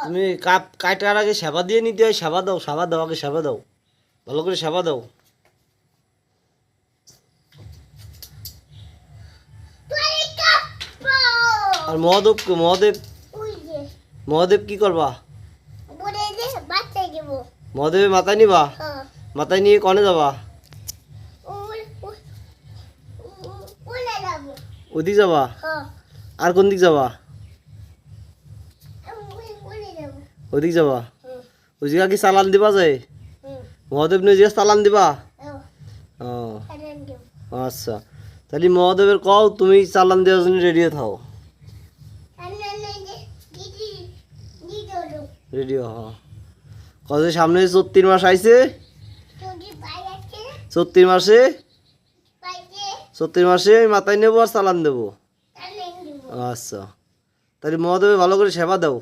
তুমি কাপ কাটার আগে সেবা দিয়ে নিতে হয়। সেবা দাও, সেবা দাও, আগে সেবা দাও, ভালো করে সেবা দাও। আর মহাদেব, মহাদেব, মহাদেব কি করবা? মহাদেবের মাথায় নিবা? মাথায় নিয়ে কনে যাবা? ওদিক যাবা? আর কোন দিক যাবা? ওদিক যাবা? ওই জায়গা কি চালান দিবা যায়? মহাদেব নিয়ে যে চালান দিবা? ও আচ্ছা, তাহলে মহাদেবের কও তুমি চালান দেওয়ার জন্য রেডি থাও। রেডিও হ কত সামনে 34 মাস আইছে। 34 মাসে মাথায় নেবো আর চালান দেবো। আচ্ছা, তাহলে মহাদেবের ভালো করে সেবা দাও।